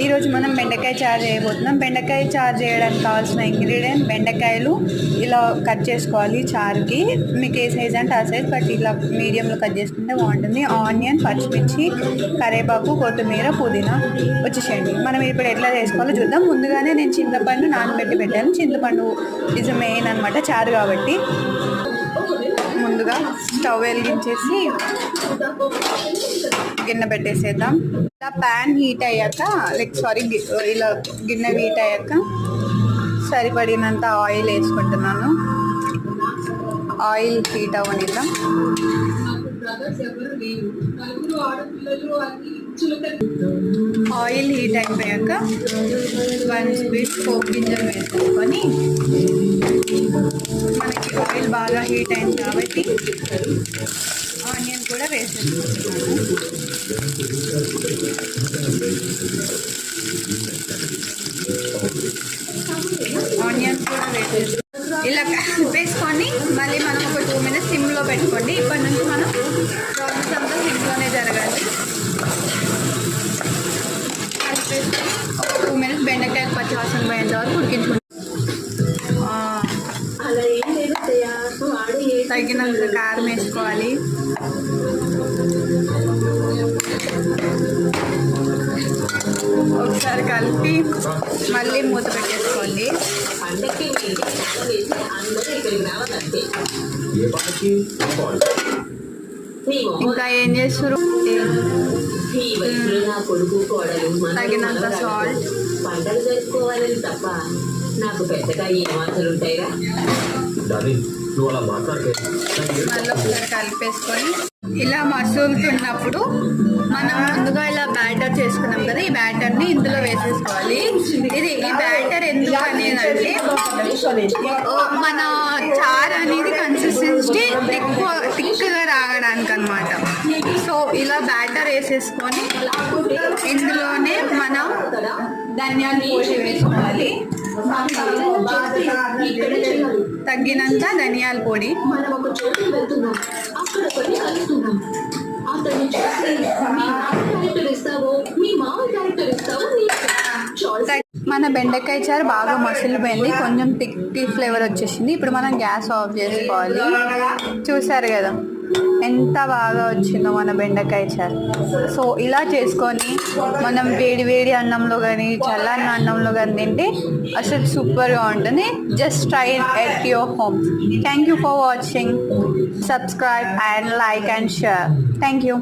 ఈరోజు మనం బెండకాయ చారు చేయబోతున్నాం. బెండకాయ చారు చేయడానికి కావాల్సిన ఇంగ్రీడియంట్ బెండకాయలు ఇలా కట్ చేసుకోవాలి. చారుకి మీకు ఏ సైజ్ అంటే ఆ సైజ్, బట్ ఇలా మీడియంలో కట్ చేసుకుంటే బాగుంటుంది. ఆనియన్, పచ్చిమిర్చి, కరివేపాకు, కొత్తిమీర, పుదీనా వచ్చేసేయండి. మనం ఇప్పుడు ఎట్లా చేసుకోవాలో చూద్దాం. ముందుగానే నేను చింతపండు నానబెట్టి పెట్టాను. చింతపండు ఇస్ మెయిన్ అనమాట చారు కాబట్టి. ముందుగా స్టవ్ వెలిగించేసి గిన్నె పెట్టేసేద్దాం. ఇలా ప్యాన్ హీట్ అయ్యాక ఇలా గిన్నె హీట్ అయ్యాక సరిపడినంత ఆయిల్ వేసుకుంటున్నాను. ఆయిల్ హీట్ అవ్వనిద్దాం. ఆయిల్ హీట్ అయిపోయాక 1 స్పూన్ పోపు గింజలు వేసుకొని, మనకి ఆయిల్ బాగా హీట్ అయింది కాబట్టి ఆనియన్ కూడా వేసేసుకుంటున్నాను. ఆనియన్స్ కూడా ఇలా వేసుకొని మళ్ళీ మనం ఒక 2 మినిట్స్ సిమ్లో పెట్టుకోండి. ఇప్పటి నుంచి మనం ప్రాసెస్ అంతా సిమ్లోనే జరగాలి. ఒక 2 మినిట్స్ బెండకాయలు పచ్చివాసన పోయేంత వరకు ఉడికించుకుంటాం. తగినంత కారం వేసుకోవాలి. ఒకసారి కలిపి మళ్ళీ మూత పెట్టేసుకోండి. ఇంకా ఏం చేస్తారు? తగినంత సాల్ట్. పంటలు జరుపుకోవాలని తప్ప నాకు పెద్దగా ఏం ఆశలు ఉంటాయిరా. మళ్ళీ ఒకసారి కలిపేసుకొని ఇలా మసులుతున్నప్పుడు మనం ముందుగా ఇలా బ్యాటర్ చేసుకున్నాం కదా, ఈ బ్యాటర్ని ఇందులో వేసేసుకోవాలి. ఈ బ్యాటర్ ఎందుకు అనేది మన చారు అనేది కన్సిస్టెన్సీ థిక్గా రావడానికి అనమాట. సో ఇలా బ్యాటర్ వేసేసుకొని ఇందులోనే మనం ధనియాల పొడి వేసుకోవాలి. తగ్గినంత ధనియాల పొడి. మనం ఒక చోటు వెళ్తున్నాం, అక్కడ కొన్ని కలుస్తున్నాం. అతన్ని చూసి క్యారెక్టర్ ఇస్తావో, మీ మామ క్యారెక్టర్ ఇస్తావో. మన బెండకాయ చారు బాగా మసిలిపోయింది. కొంచెం థిక్ ఫ్లేవర్ వచ్చేసింది. ఇప్పుడు మనం గ్యాస్ ఆఫ్ చేసుకోవాలి. చూసారు కదా ఎంత బాగా వచ్చిందో మన బెండకాయ చారు. సో ఇలా చేసుకొని మనం వేడి వేడి అన్నంలో కానీ చల్లని అన్నంలో కానీ తింటే అసలు సూపర్గా ఉంటుంది. Just try at your home. Thank you for watching. Subscribe and like and share. Thank you.